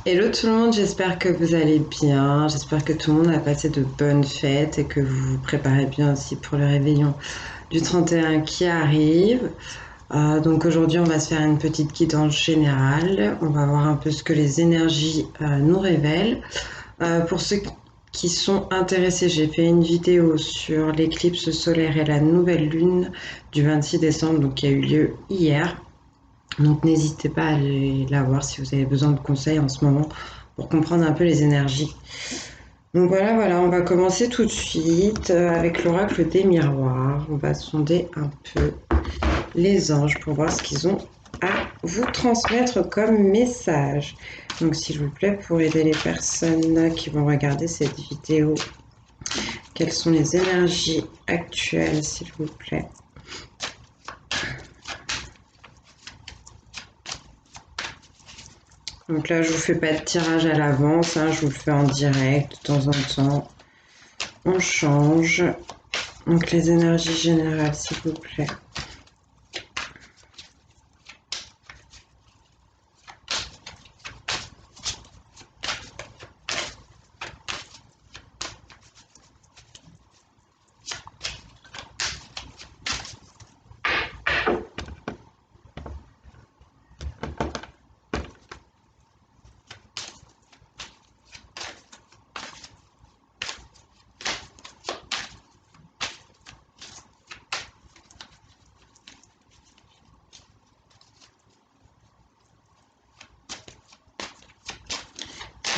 Hello tout le monde, j'espère que vous allez bien, j'espère que tout le monde a passé de bonnes fêtes et que vous vous préparez bien aussi pour le réveillon du 31 qui arrive. Donc aujourd'hui on va se faire une petite guidance générale, on va voir un peu ce que les énergies nous révèlent. Pour ceux qui sont intéressés, j'ai fait une vidéo sur l'éclipse solaire et la nouvelle lune du 26 décembre, donc qui a eu lieu hier. Donc n'hésitez pas à aller la voir si vous avez besoin de conseils en ce moment pour comprendre un peu les énergies. Donc voilà, on va commencer tout de suite avec l'oracle des miroirs. On va sonder un peu les anges pour voir ce qu'ils ont à vous transmettre comme message. Donc s'il vous plaît, pour aider les personnes qui vont regarder cette vidéo, quelles sont les énergies actuelles, s'il vous plaît? Donc là, je vous fais pas de tirage à l'avance, hein, je vous le fais en direct de temps en temps. On change. Donc les énergies générales, s'il vous plaît.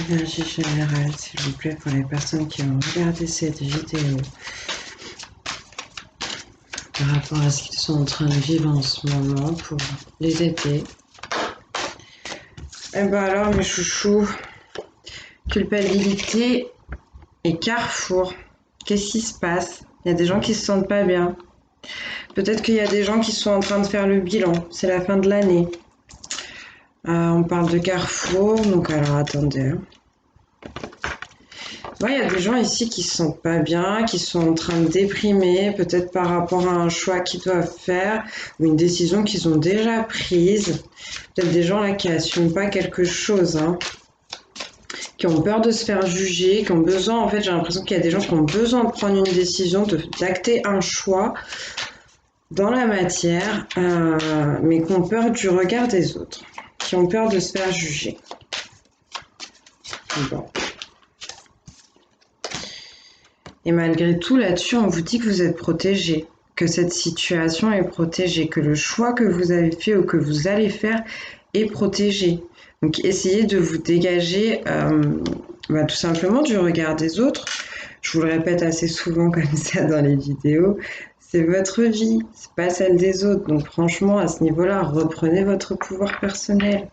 Énergie générale, s'il vous plaît, pour les personnes qui ont regardé cette vidéo par rapport à ce qu'ils sont en train de vivre en ce moment pour les aider. Eh ben alors, mes chouchous, culpabilité et carrefour. Qu'est-ce qui se passe? Il y a des gens qui se sentent pas bien. Peut-être qu'il y a des gens qui sont en train de faire le bilan. C'est la fin de l'année. On parle de carrefour, donc alors attendez. Ouais, il y a des gens ici qui se sentent pas bien, qui sont en train de déprimer, peut-être par rapport à un choix qu'ils doivent faire ou une décision qu'ils ont déjà prise. Peut-être des gens là qui n'assument pas quelque chose, hein, qui ont peur de se faire juger, qui ont besoin, en fait, j'ai l'impression qu'il y a des gens qui ont besoin de prendre une décision, d'acter un choix dans la matière, mais qui ont peur du regard des autres, qui ont peur de se faire juger. Bon. Et malgré tout, là-dessus, on vous dit que vous êtes protégé, que cette situation est protégée, que le choix que vous avez fait ou que vous allez faire est protégé. Donc essayez de vous dégager tout simplement du regard des autres. Je vous le répète assez souvent comme ça dans les vidéos, c'est votre vie, c'est pas celle des autres. Donc franchement, à ce niveau-là, reprenez votre pouvoir personnel.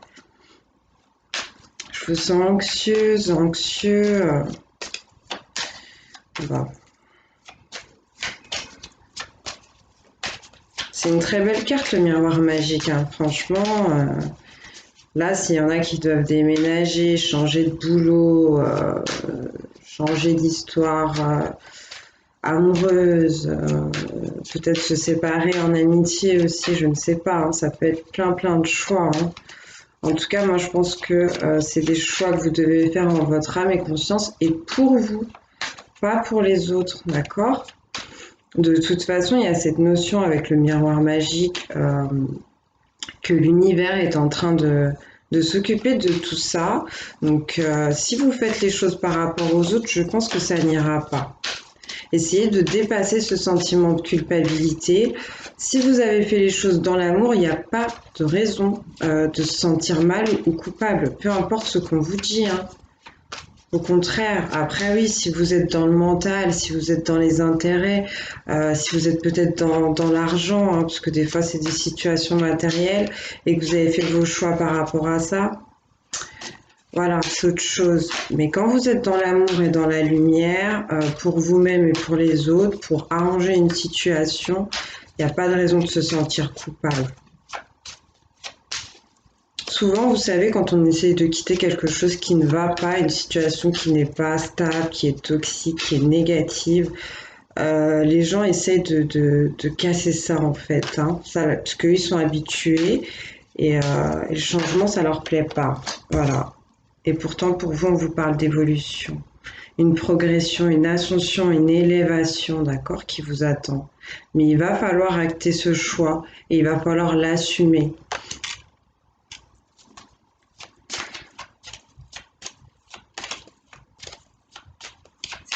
Je vous sens anxieuse, anxieux. Bon. C'est une très belle carte, le miroir magique, hein. Franchement, là, s'il y en a qui doivent déménager, changer de boulot, changer d'histoire amoureuse, peut-être se séparer en amitié aussi, je ne sais pas, hein, ça peut être plein de choix, hein. En tout cas, moi, je pense que c'est des choix que vous devez faire en votre âme et conscience et pour vous, pas pour les autres, d'accord? De toute façon, il y a cette notion avec le miroir magique que l'univers est en train de s'occuper de tout ça. Donc, si vous faites les choses par rapport aux autres, je pense que ça n'ira pas. Essayez de dépasser ce sentiment de culpabilité. Si vous avez fait les choses dans l'amour, il n'y a pas de raison de se sentir mal ou coupable, peu importe ce qu'on vous dit, hein. Au contraire, après oui, si vous êtes dans le mental, si vous êtes dans les intérêts, si vous êtes peut-être dans l'argent, hein, parce que des fois c'est des situations matérielles et que vous avez fait vos choix par rapport à ça, voilà, c'est autre chose. Mais quand vous êtes dans l'amour et dans la lumière, pour vous-même et pour les autres, pour arranger une situation, il n'y a pas de raison de se sentir coupable. Souvent, vous savez, quand on essaye de quitter quelque chose qui ne va pas, une situation qui n'est pas stable, qui est toxique, qui est négative, les gens essayent de casser ça en fait, hein, ça, parce qu'ils sont habitués et le changement, ça leur plaît pas. Voilà. Et pourtant, pour vous, on vous parle d'évolution. Une progression, une ascension, une élévation, d'accord, qui vous attend. Mais il va falloir acter ce choix et il va falloir l'assumer.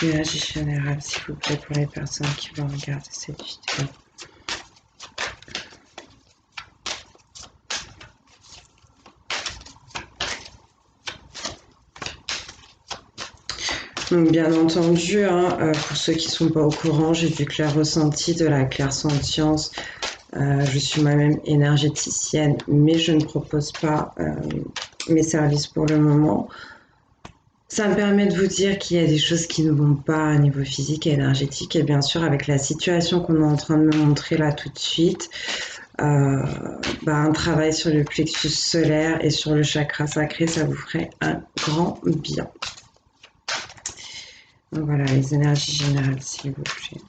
Énergie générale, s'il vous plaît, pour les personnes qui vont regarder cette vidéo. Donc, bien entendu, pour ceux qui ne sont pas au courant, j'ai du clair ressenti, de la clairsentience. Je suis moi-même énergéticienne, mais je ne propose pas mes services pour le moment. Ça me permet de vous dire qu'il y a des choses qui ne vont pas au niveau physique et énergétique. Et bien sûr, avec la situation qu'on est en train de me montrer là tout de suite, un travail sur le plexus solaire et sur le chakra sacré, ça vous ferait un grand bien. Donc voilà, les énergies générales, s'il vous plaît.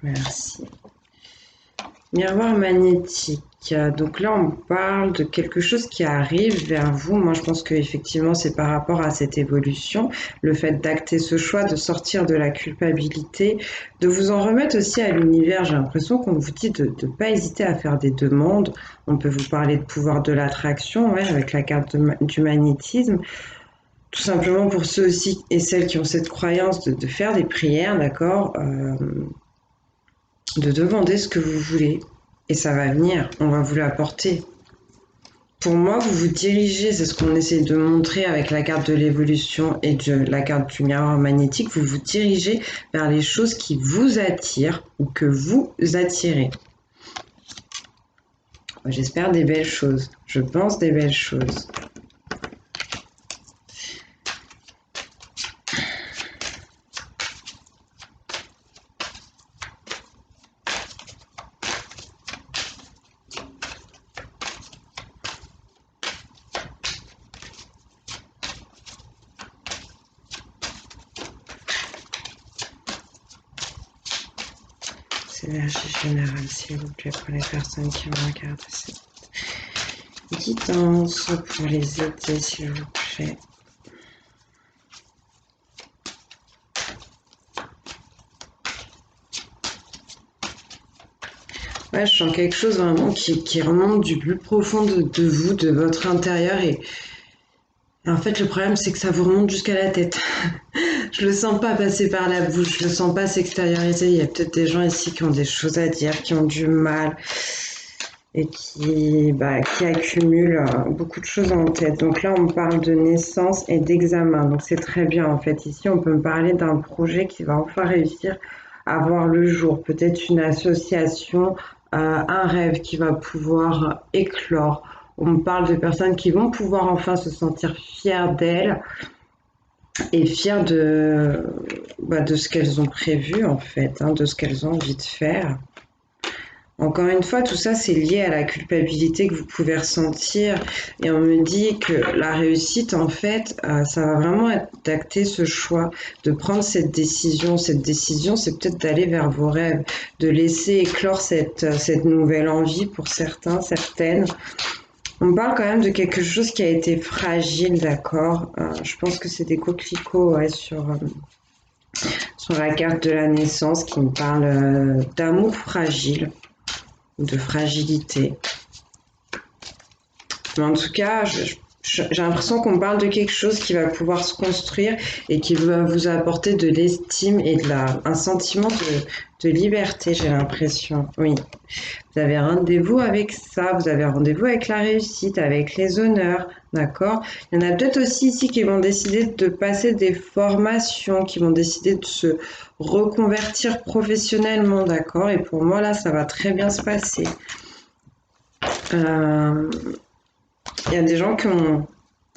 Merci. Miroir magnétique. Donc là, on parle de quelque chose qui arrive vers vous. Moi, je pense qu'effectivement, c'est par rapport à cette évolution, le fait d'acter ce choix, de sortir de la culpabilité, de vous en remettre aussi à l'univers. J'ai l'impression qu'on vous dit de ne pas hésiter à faire des demandes. On peut vous parler de pouvoir de l'attraction, ouais, avec la carte du magnétisme. Tout simplement pour ceux aussi et celles qui ont cette croyance de faire des prières, d'accord, de demander ce que vous voulez. Et ça va venir, on va vous l'apporter. Pour moi, vous vous dirigez, c'est ce qu'on essaie de montrer avec la carte de l'évolution et de la carte du miroir magnétique, vous vous dirigez vers les choses qui vous attirent ou que vous attirez. J'espère des belles choses, je pense des belles choses. Énergie générale, s'il vous plaît, pour les personnes qui vont regarder cette guidance, pour les aider, s'il vous plaît. Ouais, je sens quelque chose vraiment qui remonte du plus profond de vous, de votre intérieur. Et en fait, le problème, c'est que ça vous remonte jusqu'à la tête. Je le sens pas passer par la bouche, je le sens pas s'extérioriser. Il y a peut-être des gens ici qui ont des choses à dire, qui ont du mal et qui accumulent beaucoup de choses en tête. Donc là, on parle de naissance et d'examen. Donc c'est très bien en fait. Ici, on peut me parler d'un projet qui va enfin réussir à voir le jour. Peut-être une association, un rêve qui va pouvoir éclore. On me parle de personnes qui vont pouvoir enfin se sentir fières d'elles et fières de ce qu'elles ont prévu en fait, de ce qu'elles ont envie de faire. Encore une fois, tout ça, c'est lié à la culpabilité que vous pouvez ressentir. Et on me dit que la réussite, en fait, ça va vraiment être d'acter ce choix, de prendre cette décision. Cette décision, c'est peut-être d'aller vers vos rêves, de laisser éclore cette nouvelle envie pour certains, certaines. On parle quand même de quelque chose qui a été fragile, d'accord. Je pense que c'est des coquelicots sur la carte de la naissance qui me parle d'amour fragile, de fragilité. Mais en tout cas, j'ai l'impression qu'on parle de quelque chose qui va pouvoir se construire et qui va vous apporter de l'estime et un sentiment de liberté, j'ai l'impression. Oui. Vous avez rendez-vous avec ça, vous avez rendez-vous avec la réussite, avec les honneurs, d'accord? Il y en a peut-être aussi ici qui vont décider de passer des formations, qui vont décider de se reconvertir professionnellement, d'accord? Et pour moi, là, ça va très bien se passer. Il y a des gens qui ont,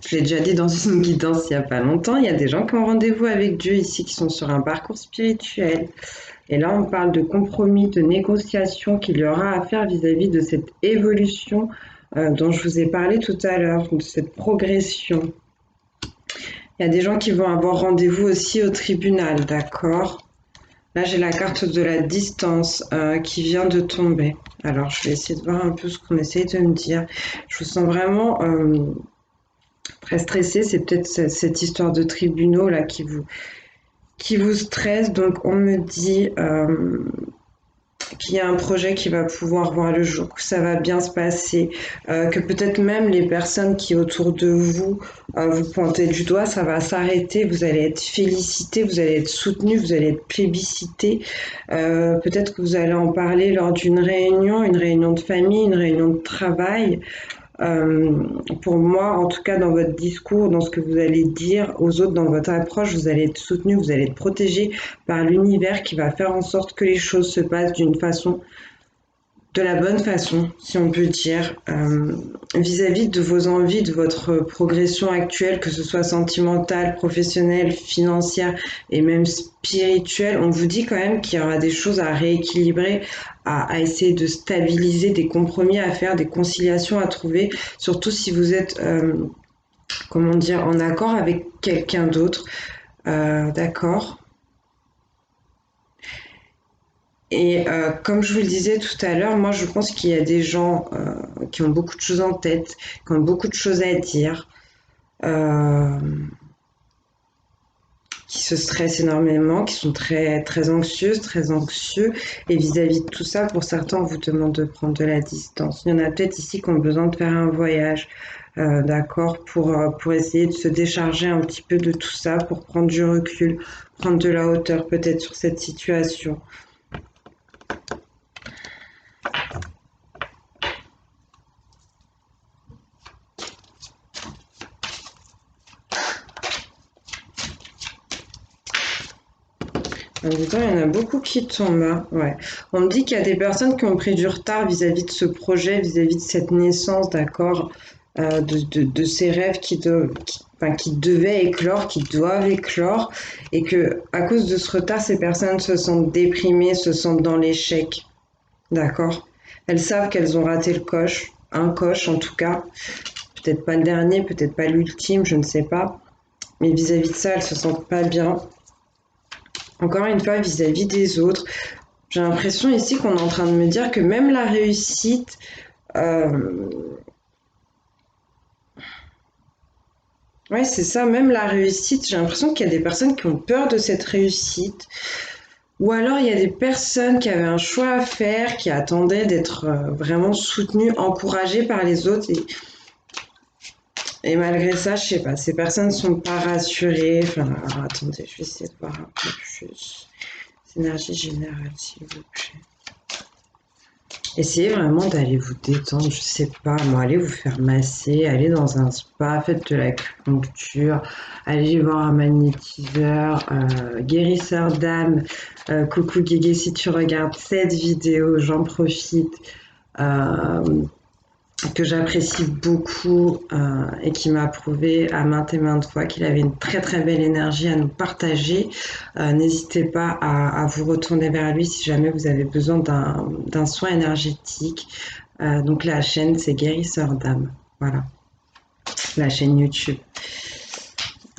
je l'ai déjà dit dans une guidance il n'y a pas longtemps, il y a des gens qui ont rendez-vous avec Dieu ici, qui sont sur un parcours spirituel. Et là, on parle de compromis, de négociation qu'il y aura à faire vis-à-vis de cette évolution dont je vous ai parlé tout à l'heure, de cette progression. Il y a des gens qui vont avoir rendez-vous aussi au tribunal, d'accord? Là, j'ai la carte de la distance qui vient de tomber. Alors, je vais essayer de voir un peu ce qu'on essaye de me dire. Je vous sens vraiment très stressé. C'est peut-être cette histoire de tribunaux là qui vous stresse. Donc on me dit qu'il y a un projet qui va pouvoir voir le jour, que ça va bien se passer, que peut-être même les personnes qui autour de vous vous pointez du doigt, ça va s'arrêter, vous allez être félicité, vous allez être soutenu, vous allez être plébiscité. Peut-être que vous allez en parler lors d'une réunion, une réunion de famille, une réunion de travail. Euh, pour moi, en tout cas, dans votre discours, dans ce que vous allez dire aux autres, dans votre approche, vous allez être soutenu, vous allez être protégé par l'univers qui va faire en sorte que les choses se passent d'une façon, de la bonne façon, si on peut dire, vis-à-vis de vos envies, de votre progression actuelle, que ce soit sentimentale, professionnelle, financière et même spirituelle. On vous dit quand même qu'il y aura des choses à rééquilibrer, à essayer de stabiliser, des compromis à faire, des conciliations à trouver, surtout si vous êtes, comment dire, en accord avec quelqu'un d'autre. D'accord. Et comme je vous le disais tout à l'heure, moi je pense qu'il y a des gens qui ont beaucoup de choses en tête, qui ont beaucoup de choses à dire, euh, qui se stressent énormément, qui sont très, très anxieuses, très anxieux. Et vis-à-vis de tout ça, pour certains, on vous demande de prendre de la distance. Il y en a peut-être ici qui ont besoin de faire un voyage, d'accord, pour essayer de se décharger un petit peu de tout ça, pour prendre du recul, prendre de la hauteur peut-être sur cette situation. En même temps, il y en a beaucoup qui tombent, hein. Ouais. On me dit qu'il y a des personnes qui ont pris du retard vis-à-vis de ce projet, vis-à-vis de cette naissance, d'accord, de ces rêves enfin, qui devaient éclore, qui doivent éclore, et que à cause de ce retard, ces personnes se sentent déprimées, se sentent dans l'échec, d'accord. Elles savent qu'elles ont raté le coche, un coche en tout cas, peut-être pas le dernier, peut-être pas l'ultime, je ne sais pas, mais vis-à-vis de ça, elles se sentent pas bien. Encore une fois, vis-à-vis des autres, j'ai l'impression ici qu'on est en train de me dire que même la réussite, euh, ouais, c'est ça, même la réussite, j'ai l'impression qu'il y a des personnes qui ont peur de cette réussite, ou alors il y a des personnes qui avaient un choix à faire, qui attendaient d'être vraiment soutenues, encouragées par les autres, et malgré ça, je sais pas, ces personnes ne sont pas rassurées. Enfin, alors attendez, je vais essayer de voir un peu plus. Énergie générale, s'il vous plaît. Essayez vraiment d'aller vous détendre, je sais pas, moi, allez vous faire masser, allez dans un spa, faites de l'acupuncture, allez voir un magnétiseur, guérisseur d'âme. Coucou Guégué, si tu regardes cette vidéo, j'en profite. Euh, que j'apprécie beaucoup et qui m'a prouvé à maintes et maintes fois qu'il avait une très très belle énergie à nous partager. N'hésitez pas à vous retourner vers lui si jamais vous avez besoin d'un soin énergétique. Donc la chaîne, c'est Guérisseur d'âme. Voilà, la chaîne YouTube.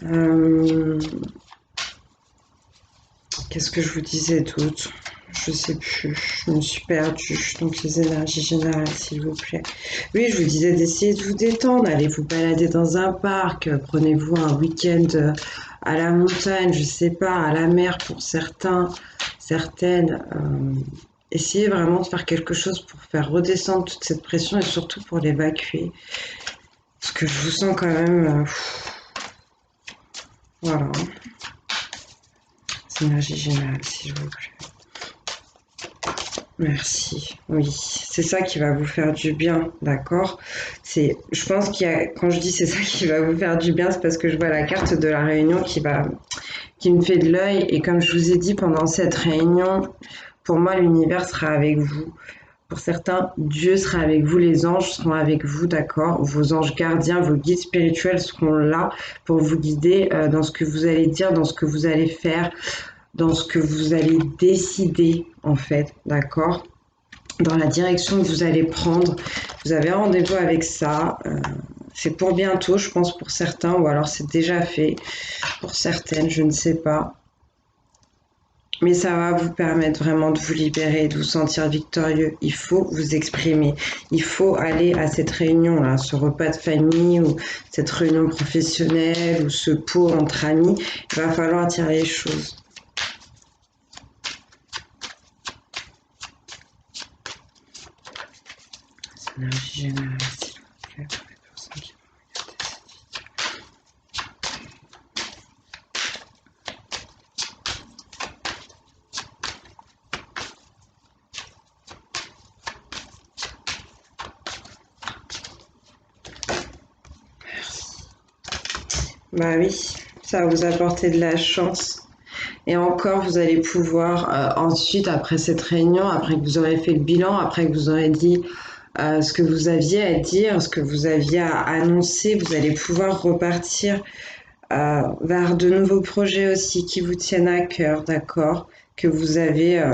Euh, Qu'est-ce que je vous disais d'autre? Je sais plus, je me suis perdue. Donc les énergies générales, s'il vous plaît. Oui, je vous disais d'essayer de vous détendre, allez vous balader dans un parc, prenez-vous un week-end à la montagne, je sais pas, à la mer pour certains, certaines. Essayez vraiment de faire quelque chose pour faire redescendre toute cette pression et surtout pour l'évacuer. Parce que je vous sens quand même. Voilà. C'est énergie générale, s'il vous plaît. Merci. Oui, c'est ça qui va vous faire du bien, d'accord? Je pense quand je dis c'est ça qui va vous faire du bien, c'est parce que je vois la carte de la réunion qui me fait de l'œil. Et comme je vous ai dit pendant cette réunion, pour moi, l'univers sera avec vous. Pour certains, Dieu sera avec vous, les anges seront avec vous, d'accord? Vos anges gardiens, vos guides spirituels seront là pour vous guider dans ce que vous allez dire, dans ce que vous allez faire, dans ce que vous allez décider, en fait, d'accord? Dans la direction que vous allez prendre. Vous avez un rendez-vous avec ça. C'est pour bientôt, je pense, pour certains, ou alors c'est déjà fait pour certaines, je ne sais pas. Mais ça va vous permettre vraiment de vous libérer, de vous sentir victorieux. Il faut vous exprimer. Il faut aller à cette réunion-là, ce repas de famille ou cette réunion professionnelle ou ce pot entre amis. Il va falloir dire les choses. Énergie générale, s'il vous plaît, pour les personnes qui vont regarder cette vidéo. Bah oui, ça va vous apporter de la chance. Et encore, vous allez pouvoir ensuite, après cette réunion, après que vous aurez fait le bilan, après que vous aurez dit ce que vous aviez à dire, ce que vous aviez à annoncer, vous allez pouvoir repartir vers de nouveaux projets aussi qui vous tiennent à cœur, d'accord, que vous avez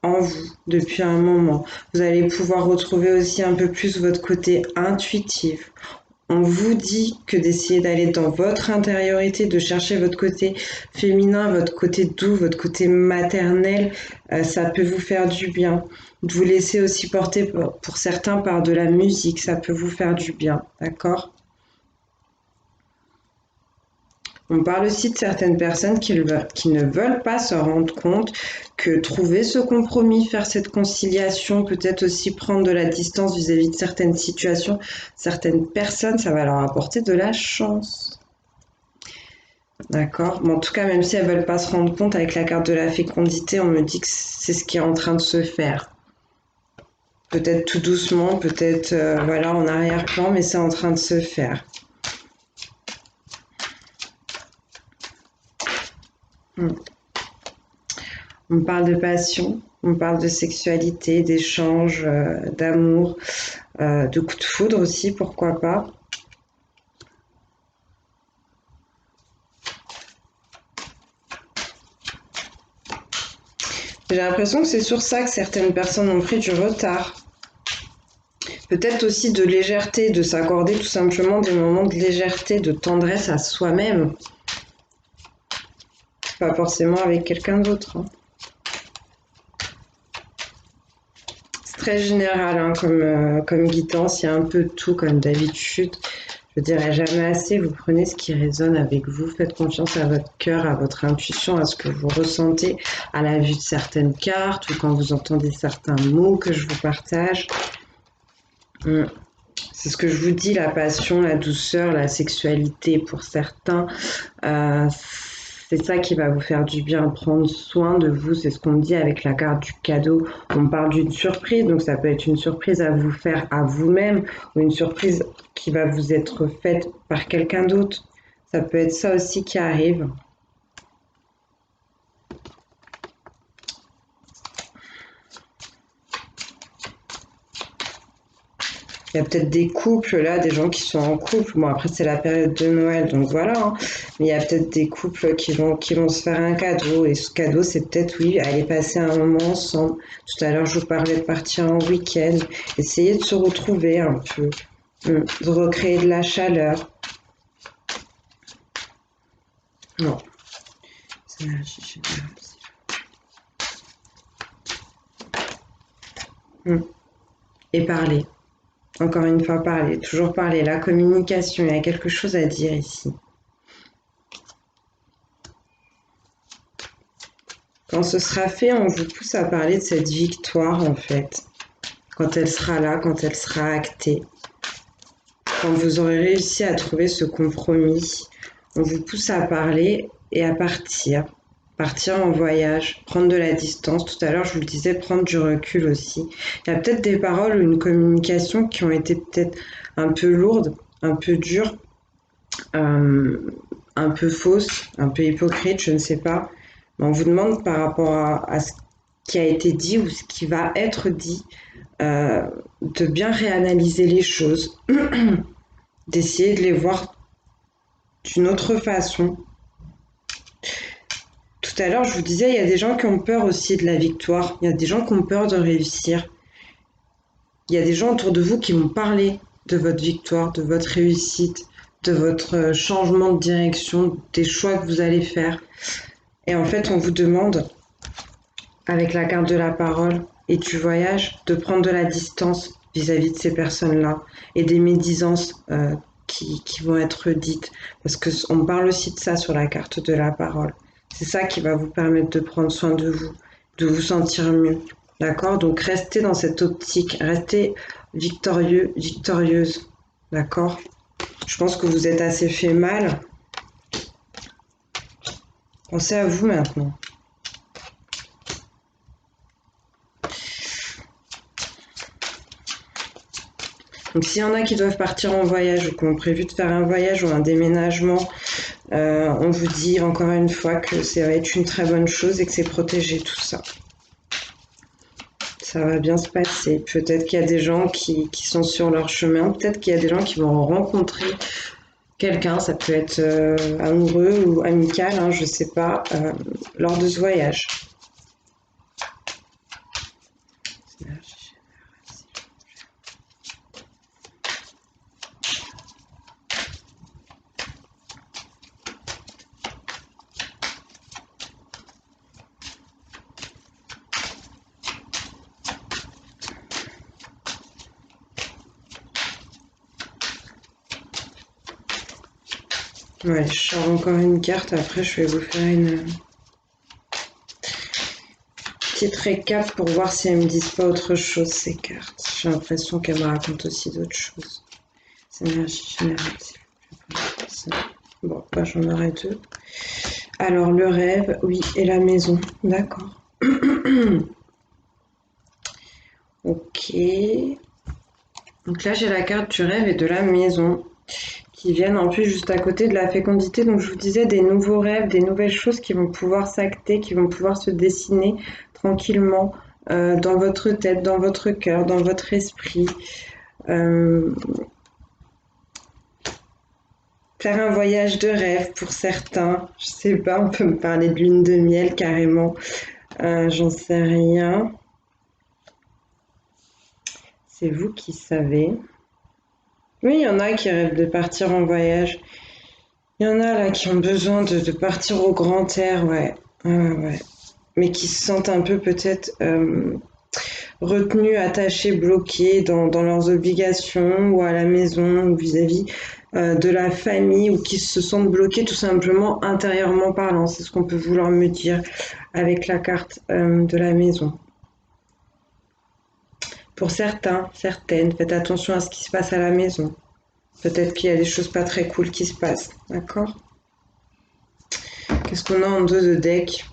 en vous depuis un moment. Vous allez pouvoir retrouver aussi un peu plus votre côté intuitif. On vous dit que d'essayer d'aller dans votre intériorité, de chercher votre côté féminin, votre côté doux, votre côté maternel, ça peut vous faire du bien. De vous laisser aussi porter pour certains par de la musique, ça peut vous faire du bien, d'accord? On parle aussi de certaines personnes qui ne veulent pas se rendre compte que trouver ce compromis, faire cette conciliation, peut-être aussi prendre de la distance vis-à-vis de certaines situations, certaines personnes, ça va leur apporter de la chance. D'accord? Mais en tout cas, même si elles ne veulent pas se rendre compte, avec la carte de la fécondité, on me dit que c'est ce qui est en train de se faire. Peut-être tout doucement, peut-être voilà, en arrière-plan, mais c'est en train de se faire. On parle de passion, on parle de sexualité, d'échange, d'amour, de coups de foudre aussi, pourquoi pas. J'ai l'impression que c'est sur ça que certaines personnes ont pris du retard. Peut-être aussi de légèreté, de s'accorder tout simplement des moments de légèreté, de tendresse à soi-même. Pas forcément avec quelqu'un d'autre. Hein. C'est très général hein, comme guidance, il y a un peu de tout comme d'habitude. Je dirais jamais assez, vous prenez ce qui résonne avec vous, faites confiance à votre cœur, à votre intuition, à ce que vous ressentez à la vue de certaines cartes ou quand vous entendez certains mots que je vous partage. C'est ce que je vous dis, la passion, la douceur, la sexualité pour certains. C'est ça qui va vous faire du bien, prendre soin de vous, c'est ce qu'on dit avec la carte du cadeau. On parle d'une surprise, donc ça peut être une surprise à vous faire à vous-même ou une surprise qui va vous être faite par quelqu'un d'autre. Ça peut être ça aussi qui arrive. Il y a peut-être des couples là, des gens qui sont en couple. Bon, après, c'est la période de Noël, donc voilà. Hein. Mais il y a peut-être des couples qui vont se faire un cadeau. Et ce cadeau, c'est peut-être, oui, aller passer un moment ensemble. Tout à l'heure, je vous parlais de partir en week-end. Essayer de se retrouver un peu. De recréer de la chaleur. Non. C'est l'énergie générale. Et parler. Encore une fois, parler, toujours parler, la communication, il y a quelque chose à dire ici. Quand ce sera fait, on vous pousse à parler de cette victoire en fait. Quand elle sera là, quand elle sera actée. Quand vous aurez réussi à trouver ce compromis, on vous pousse à parler et à partir. Partir en voyage, prendre de la distance. Tout à l'heure, je vous le disais, prendre du recul aussi. Il y a peut-être des paroles ou une communication qui ont été peut-être un peu lourdes, un peu dures, un peu fausses, un peu hypocrites, je ne sais pas. Mais on vous demande par rapport à ce qui a été dit ou ce qui va être dit, de bien réanalyser les choses, d'essayer de les voir d'une autre façon. Tout à l'heure, je vous disais, il y a des gens qui ont peur aussi de la victoire. Il y a des gens qui ont peur de réussir. Il y a des gens autour de vous qui vont parler de votre victoire, de votre réussite, de votre changement de direction, des choix que vous allez faire. Et en fait, on vous demande avec la carte de la parole et du voyage, de prendre de la distance vis-à-vis de ces personnes-là et des médisances qui vont être dites. Parce qu'on parle aussi de ça sur la carte de la parole. C'est ça qui va vous permettre de prendre soin de vous sentir mieux. D'accord? Donc restez dans cette optique, restez victorieux, victorieuse. D'accord? Je pense que vous êtes assez fait mal. Pensez à vous maintenant. Donc s'il y en a qui doivent partir en voyage ou qui ont prévu de faire un voyage ou un déménagement, on vous dit encore une fois que ça va être une très bonne chose et que c'est protégé tout ça. Ça va bien se passer. Peut-être qu'il y a des gens qui sont sur leur chemin, peut-être qu'il y a des gens qui vont rencontrer quelqu'un, ça peut être amoureux ou amical, hein, je sais pas, lors de ce voyage. Ouais, je sors encore une carte, après je vais vous faire une petite récap pour voir si elles me disent pas autre chose ces cartes. J'ai l'impression qu'elles me racontent aussi d'autres choses. C'est énergie générative. Bon, bah, j'en aurai deux. Alors le rêve, oui, et la maison, d'accord. Ok. Donc là j'ai la carte du rêve et de la maison qui viennent en plus juste à côté de la fécondité. Donc je vous disais des nouveaux rêves, des nouvelles choses qui vont pouvoir s'acter, qui vont pouvoir se dessiner tranquillement dans votre tête, dans votre cœur, dans votre esprit. Faire un voyage de rêve pour certains. Je sais pas, on peut me parler de lune de miel carrément. J'en sais rien. C'est vous qui savez. Oui, il y en a qui rêvent de partir en voyage. Il y en a là qui ont besoin de partir au grand air, ouais. Ouais. Mais qui se sentent un peu peut-être retenus, attachés, bloqués dans leurs obligations ou à la maison ou vis-à-vis de la famille ou qui se sentent bloqués tout simplement intérieurement parlant. C'est ce qu'on peut vouloir me dire avec la carte de la maison. Pour certains, certaines, faites attention à ce qui se passe à la maison. Peut-être qu'il y a des choses pas très cool qui se passent, d'accord? Qu'est-ce qu'on a en dos de deck?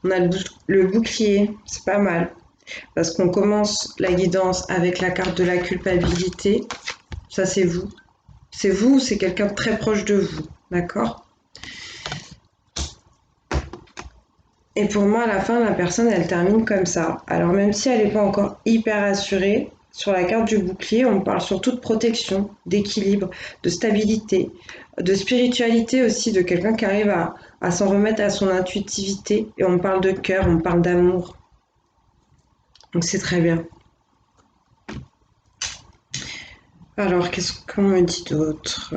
On a le bouclier, c'est pas mal. Parce qu'on commence la guidance avec la carte de la culpabilité. Ça, c'est vous. C'est vous ou c'est quelqu'un de très proche de vous, d'accord? Et pour moi, à la fin, la personne, elle termine comme ça. Alors même si elle n'est pas encore hyper assurée, sur la carte du bouclier, on parle surtout de protection, d'équilibre, de stabilité, de spiritualité aussi, de quelqu'un qui arrive à s'en remettre à son intuitivité. Et on parle de cœur, on parle d'amour. Donc c'est très bien. Alors, qu'est-ce qu'on me dit d'autre?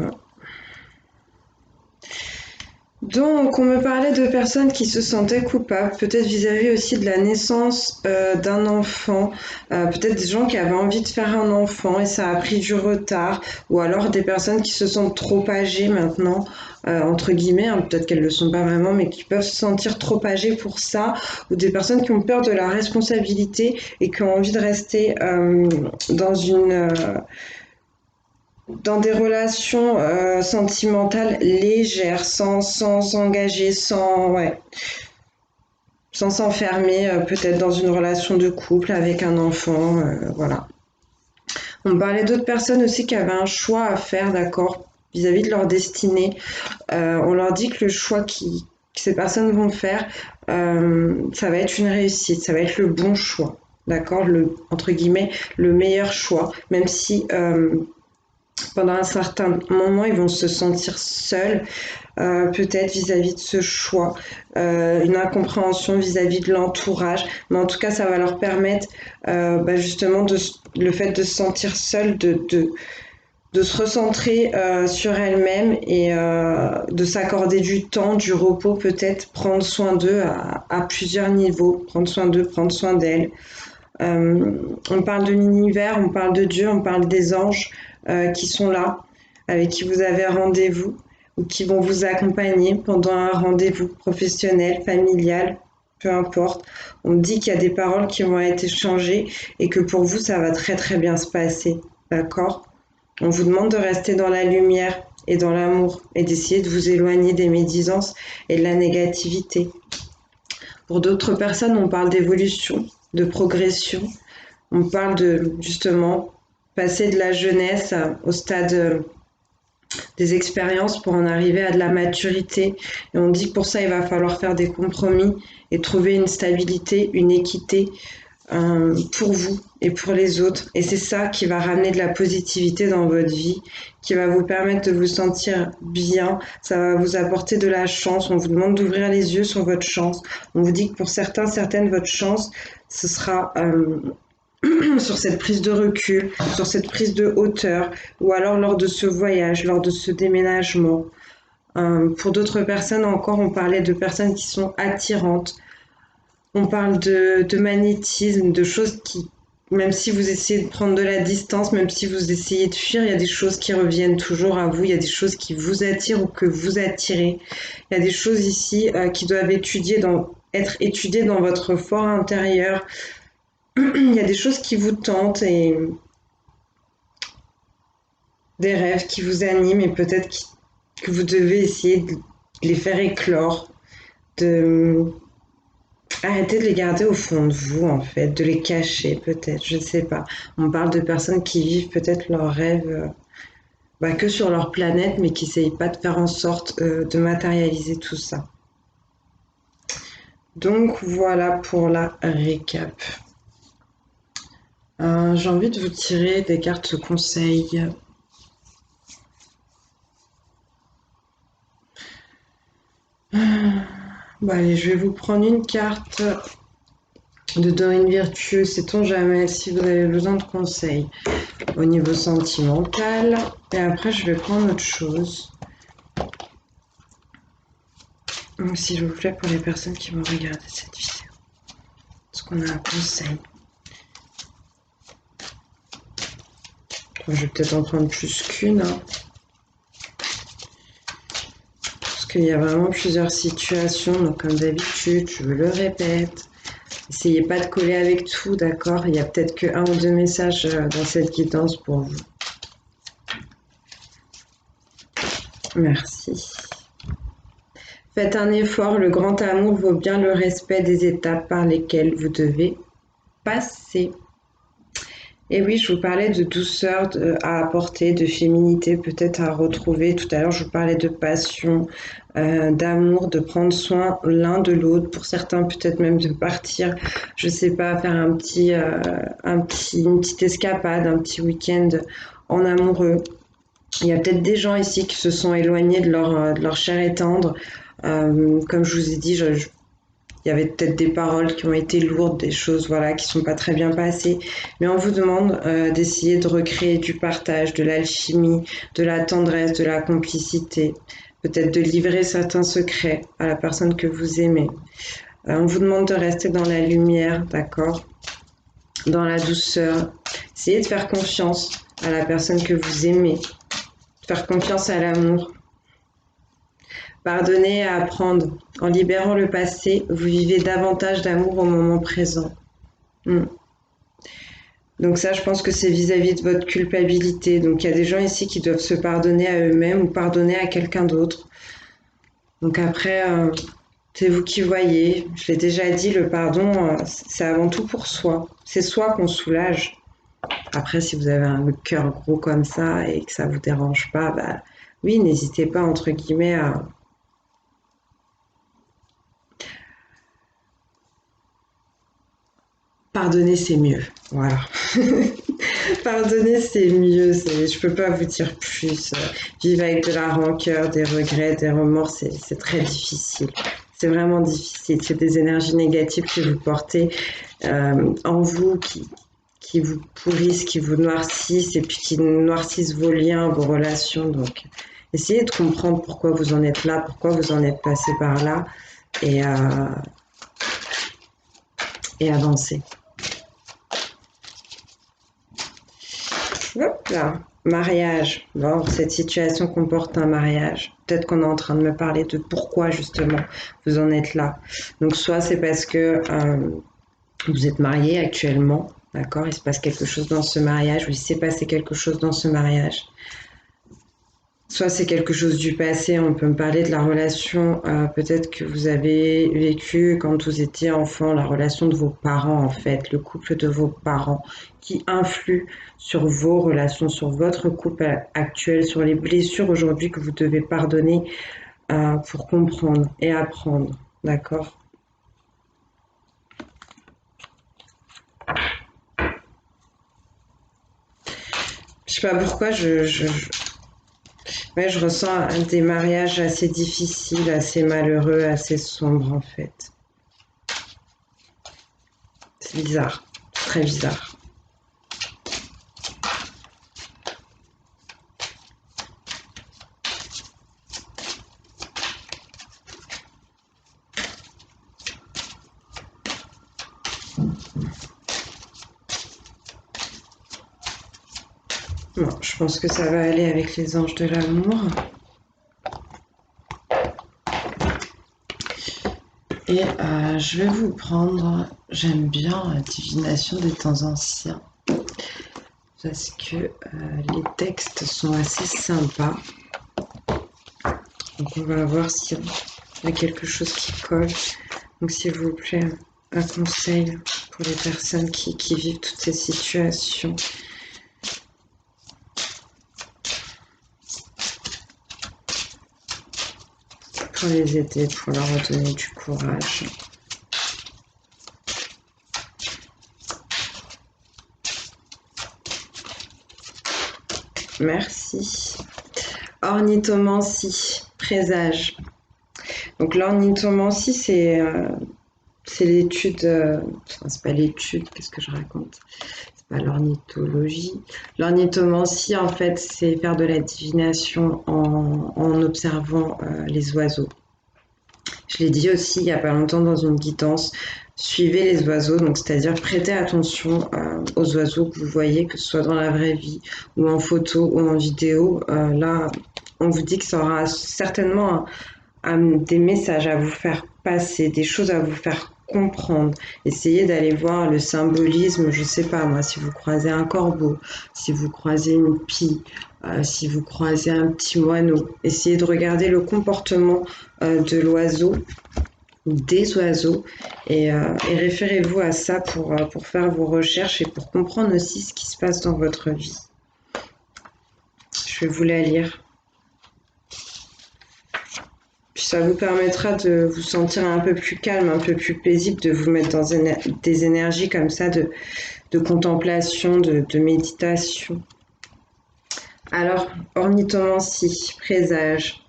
Donc, on me parlait de personnes qui se sentaient coupables, peut-être vis-à-vis aussi de la naissance d'un enfant, peut-être des gens qui avaient envie de faire un enfant et ça a pris du retard, ou alors des personnes qui se sentent trop âgées maintenant, entre guillemets, hein, peut-être qu'elles ne le sont pas vraiment, mais qui peuvent se sentir trop âgées pour ça, ou des personnes qui ont peur de la responsabilité et qui ont envie de rester dans des relations sentimentales légères, sans s'engager, sans s'enfermer, peut-être dans une relation de couple avec un enfant, voilà. On parlait d'autres personnes aussi qui avaient un choix à faire, d'accord, vis-à-vis de leur destinée. On leur dit que le choix que ces personnes vont faire, ça va être une réussite, ça va être le bon choix, d'accord, entre guillemets, le meilleur choix, même si pendant un certain moment, ils vont se sentir seuls, peut-être vis-à-vis de ce choix, une incompréhension vis-à-vis de l'entourage, mais en tout cas, ça va leur permettre justement le fait de se sentir seul, de de se recentrer sur elle-même et de s'accorder du temps, du repos peut-être, prendre soin d'eux à plusieurs niveaux, prendre soin d'eux, prendre soin d'elles. On parle de l'univers, on parle de Dieu, on parle des anges qui sont là, avec qui vous avez rendez-vous ou qui vont vous accompagner pendant un rendez-vous professionnel, familial, peu importe. On dit qu'il y a des paroles qui vont être échangées et que pour vous, ça va très très bien se passer. D'accord? On vous demande de rester dans la lumière et dans l'amour et d'essayer de vous éloigner des médisances et de la négativité. Pour d'autres personnes, on parle d'évolution, de progression. On parle de, justement, passer de la jeunesse au stade des expériences pour en arriver à de la maturité. Et on dit que pour ça, il va falloir faire des compromis et trouver une stabilité, une équité pour vous et pour les autres. Et c'est ça qui va ramener de la positivité dans votre vie, qui va vous permettre de vous sentir bien. Ça va vous apporter de la chance. On vous demande d'ouvrir les yeux sur votre chance. On vous dit que pour certains, certaines, votre chance, ce sera sur cette prise de recul, sur cette prise de hauteur, ou alors lors de ce voyage, lors de ce déménagement. Pour d'autres personnes encore, on parlait de personnes qui sont attirantes. On parle de magnétisme, de choses qui, même si vous essayez de prendre de la distance, même si vous essayez de fuir, il y a des choses qui reviennent toujours à vous, il y a des choses qui vous attirent ou que vous attirez. Il y a des choses ici qui doivent être étudiées dans votre fort intérieur. Il y a des choses qui vous tentent et des rêves qui vous animent et peut-être que vous devez essayer de les faire éclore, de arrêter de les garder au fond de vous en fait, de les cacher peut-être, je ne sais pas. On parle de personnes qui vivent peut-être leurs rêves que sur leur planète mais qui n'essayent pas de faire en sorte de matérialiser tout ça. Donc voilà pour la récap. J'ai envie de vous tirer des cartes conseils. Allez, je vais vous prendre une carte de Dorine Virtueuse, sait-on jamais, si vous avez besoin de conseils au niveau sentimental. Et après, je vais prendre autre chose. Donc, s'il vous plaît, pour les personnes qui vont regarder cette vidéo. Est-ce qu'on a un conseil? Je vais peut-être en prendre plus qu'une. Parce qu'il y a vraiment plusieurs situations. Donc, comme d'habitude, je le répète. Essayez pas de coller avec tout, d'accord? Il y a peut-être que 1 ou 2 messages dans cette guidance pour vous. Merci. Faites un effort, le grand amour vaut bien le respect des étapes par lesquelles vous devez passer. Et oui, je vous parlais de douceur à apporter, de féminité peut-être à retrouver. Tout à l'heure, je vous parlais de passion, d'amour, de prendre soin l'un de l'autre. Pour certains, peut-être même de partir, je sais pas, faire une petite escapade, un petit week-end en amoureux. Il y a peut-être des gens ici qui se sont éloignés de leur chair et tendre. Comme je vous ai dit, il y avait peut-être des paroles qui ont été lourdes, des choses voilà, qui ne sont pas très bien passées. Mais on vous demande d'essayer de recréer du partage, de l'alchimie, de la tendresse, de la complicité. Peut-être de livrer certains secrets à la personne que vous aimez. On vous demande de rester dans la lumière, d'accord? Dans la douceur. Essayez de faire confiance à la personne que vous aimez. Faire confiance à l'amour. Pardonner et apprendre. En libérant le passé, vous vivez davantage d'amour au moment présent. Donc ça, je pense que c'est vis-à-vis de votre culpabilité. Donc il y a des gens ici qui doivent se pardonner à eux-mêmes ou pardonner à quelqu'un d'autre. Donc après, c'est vous qui voyez. Je l'ai déjà dit, le pardon, c'est avant tout pour soi. C'est soi qu'on soulage. Après, si vous avez un cœur gros comme ça et que ça vous dérange pas, oui, n'hésitez pas, entre guillemets, à pardonner, c'est mieux. Voilà. Pardonner, c'est mieux. Je peux pas vous dire plus. Vivre avec de la rancœur, des regrets, des remords, c'est très difficile. C'est vraiment difficile. C'est des énergies négatives que vous portez en vous qui qui vous pourrissent, qui vous noircissent et puis qui noircissent vos liens, vos relations. Donc, essayez de comprendre pourquoi vous en êtes là, pourquoi vous en êtes passé par là et avancer. Hop là, mariage. Bon, cette situation comporte un mariage. Peut-être qu'on est en train de me parler de pourquoi justement vous en êtes là. Donc soit c'est parce que vous êtes marié actuellement, d'accord? Il se passe quelque chose dans ce mariage ou il s'est passé quelque chose dans ce mariage. Soit c'est quelque chose du passé, on peut me parler de la relation peut-être que vous avez vécu quand vous étiez enfant, la relation de vos parents en fait, le couple de vos parents qui influe sur vos relations, sur votre couple actuel, sur les blessures aujourd'hui que vous devez pardonner pour comprendre et apprendre, d'accord? Je sais pas pourquoi ouais, je ressens des mariages assez difficiles, assez malheureux, assez sombres en fait. C'est bizarre, c'est très bizarre. Bon, je pense que ça va aller avec les anges de l'amour. Et je vais vous prendre, j'aime bien la divination des temps anciens, parce que les textes sont assez sympas. Donc on va voir s'il y a quelque chose qui colle. Donc s'il vous plaît, un conseil pour les personnes qui vivent toutes ces situations. Pour les aider, pour leur redonner du courage. Merci. Ornithomancie, présage. Donc l'ornithomancie, c'est l'étude, enfin c'est pas l'étude, qu'est-ce que je raconte? C'est pas l'ornithologie. L'ornithomancie, en fait, c'est faire de la divination en observant les oiseaux. Je l'ai dit aussi il n'y a pas longtemps dans une guidance, suivez les oiseaux, donc c'est-à-dire prêtez attention aux oiseaux que vous voyez, que ce soit dans la vraie vie ou en photo ou en vidéo. Là, on vous dit que ça aura certainement des messages à vous faire passer, des choses à vous faire comprendre. Essayez d'aller voir le symbolisme, je sais pas moi, si vous croisez un corbeau, si vous croisez une pie, si vous croisez un petit moineau, essayez de regarder le comportement de l'oiseau, des oiseaux, et référez-vous à ça pour faire vos recherches et pour comprendre aussi ce qui se passe dans votre vie. Je vais vous la lire. Puis ça vous permettra de vous sentir un peu plus calme, un peu plus paisible, de vous mettre dans des énergies comme ça de contemplation, de méditation. Alors, ornithomancie, présage.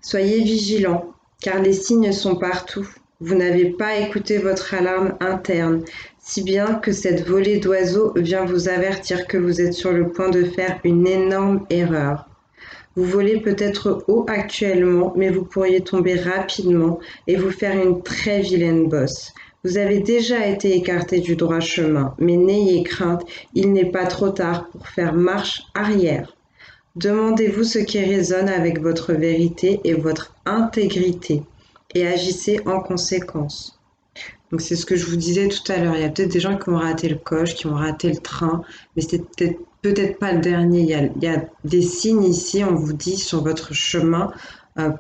Soyez vigilants, car les signes sont partout. Vous n'avez pas écouté votre alarme interne, si bien que cette volée d'oiseaux vient vous avertir que vous êtes sur le point de faire une énorme erreur. Vous volez peut-être haut actuellement, mais vous pourriez tomber rapidement et vous faire une très vilaine bosse. Vous avez déjà été écarté du droit chemin, mais n'ayez crainte, il n'est pas trop tard pour faire marche arrière. Demandez-vous ce qui résonne avec votre vérité et votre intégrité et agissez en conséquence. Donc c'est ce que je vous disais tout à l'heure, il y a peut-être des gens qui ont raté le coche, qui ont raté le train, mais c'était peut-être pas le dernier. Il y a des signes ici, on vous dit sur votre chemin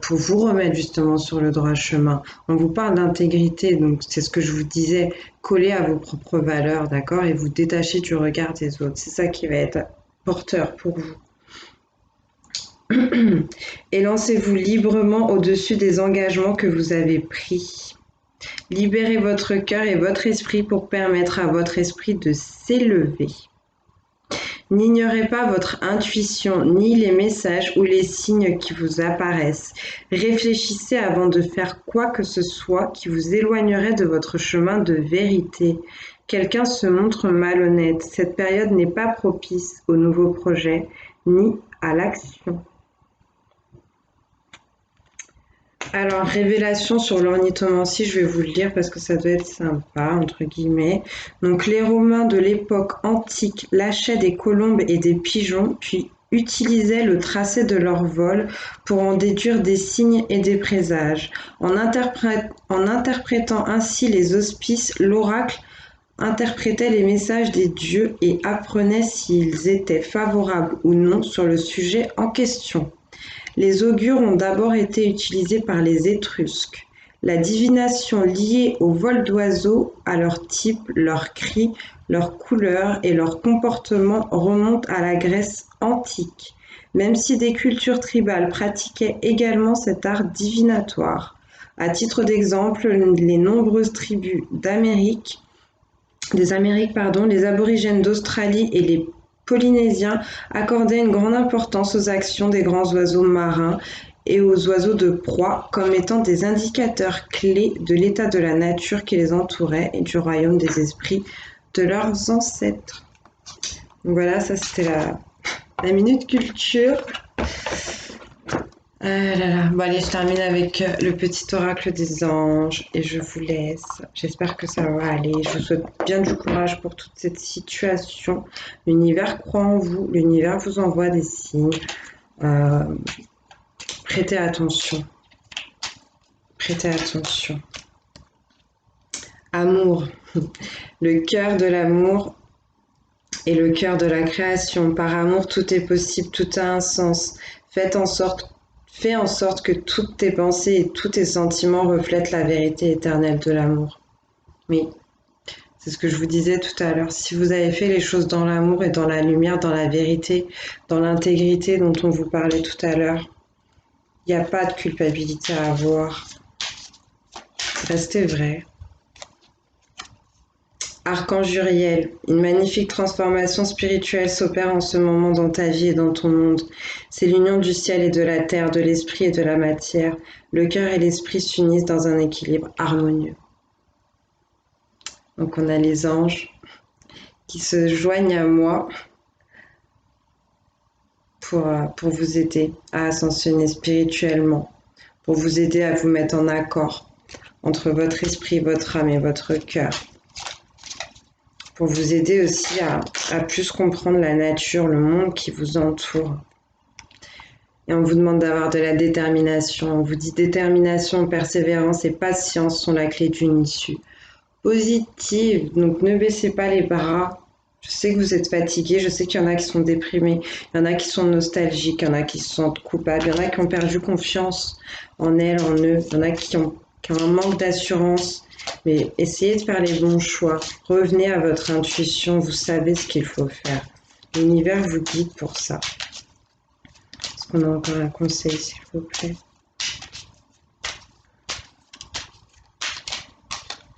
pour vous remettre justement sur le droit chemin. On vous parle d'intégrité, donc c'est ce que je vous disais, coller à vos propres valeurs, d'accord, et vous détacher du regard des autres. C'est ça qui va être porteur pour vous. Et lancez-vous librement au-dessus des engagements que vous avez pris. Libérez votre cœur et votre esprit pour permettre à votre esprit de s'élever. N'ignorez pas votre intuition, ni les messages ou les signes qui vous apparaissent. Réfléchissez avant de faire quoi que ce soit qui vous éloignerait de votre chemin de vérité, quelqu'un se montre malhonnête. Cette période n'est pas propice aux nouveaux projets ni à l'action. Alors, révélation sur l'ornithomancie, je vais vous le lire parce que ça doit être sympa, entre guillemets. Donc, les Romains de l'époque antique lâchaient des colombes et des pigeons, puis utilisaient le tracé de leur vol pour en déduire des signes et des présages. En interprétant ainsi les auspices, l'oracle interprétait les messages des dieux et apprenait s'ils étaient favorables ou non sur le sujet en question. Les augures ont d'abord été utilisés par les Étrusques. La divination liée au vol d'oiseaux, à leur type, leur cri, leur couleur et leur comportement remonte à la Grèce antique, même si des cultures tribales pratiquaient également cet art divinatoire. À titre d'exemple, les nombreuses tribus des Amériques, les aborigènes d'Australie et les Polynésiens accordaient une grande importance aux actions des grands oiseaux marins et aux oiseaux de proie comme étant des indicateurs clés de l'état de la nature qui les entourait et du royaume des esprits de leurs ancêtres. Donc voilà, ça c'était la minute culture. Bon allez, je termine avec le petit oracle des anges et je vous laisse. J'espère que ça va aller. Je vous souhaite bien du courage pour toute cette situation. L'univers croit en vous, l'univers vous envoie des signes. Prêtez attention. Prêtez attention. Amour. Le cœur de l'amour est le cœur de la création. Par amour, tout est possible, tout a un sens. Fais en sorte que toutes tes pensées et tous tes sentiments reflètent la vérité éternelle de l'amour. Oui, c'est ce que je vous disais tout à l'heure. Si vous avez fait les choses dans l'amour et dans la lumière, dans la vérité, dans l'intégrité dont on vous parlait tout à l'heure, il n'y a pas de culpabilité à avoir. Restez vrai. Archange Uriel, une magnifique transformation spirituelle s'opère en ce moment dans ta vie et dans ton monde. C'est l'union du ciel et de la terre, de l'esprit et de la matière. Le cœur et l'esprit s'unissent dans un équilibre harmonieux. Donc on a les anges qui se joignent à moi pour vous aider à ascensionner spirituellement, pour vous aider à vous mettre en accord entre votre esprit, votre âme et votre cœur. Pour vous aider aussi à plus comprendre la nature, le monde qui vous entoure. Et on vous demande d'avoir de la détermination. On vous dit détermination, persévérance et patience sont la clé d'une issue positive. Donc ne baissez pas les bras. Je sais que vous êtes fatigués, je sais qu'il y en a qui sont déprimés, il y en a qui sont nostalgiques, il y en a qui se sentent coupables, il y en a qui ont perdu confiance en elles, en eux, il y en a qui ont un manque d'assurance. Mais essayez de faire les bons choix. Revenez à votre intuition, vous savez ce qu'il faut faire. L'univers vous guide pour ça. Est-ce qu'on a encore un conseil, s'il vous plaît?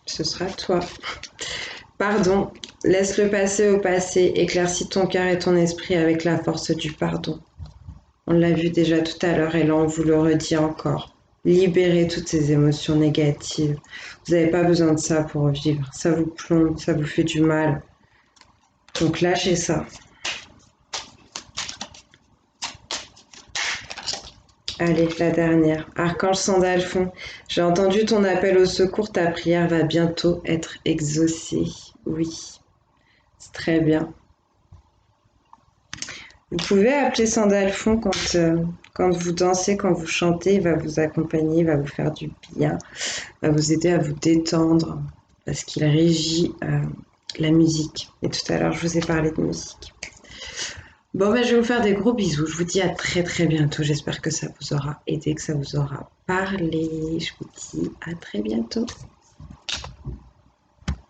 Ce sera toi. Pardon, laisse-le passer au passé, éclaircis ton cœur et ton esprit avec la force du pardon. On l'a vu déjà tout à l'heure et là on vous le redit encore. Libérez toutes ces émotions négatives. Vous n'avez pas besoin de ça pour vivre. Ça vous plombe, ça vous fait du mal. Donc lâchez ça. Allez, la dernière. Archange Sandalphon, j'ai entendu ton appel au secours, ta prière va bientôt être exaucée. Oui, c'est très bien. Vous pouvez appeler Sandalphon quand vous dansez, quand vous chantez, il va vous accompagner, il va vous faire du bien, il va vous aider à vous détendre parce qu'il régit la musique. Et tout à l'heure, je vous ai parlé de musique. Bon, je vais vous faire des gros bisous. Je vous dis à très très bientôt. J'espère que ça vous aura aidé, que ça vous aura parlé. Je vous dis à très bientôt.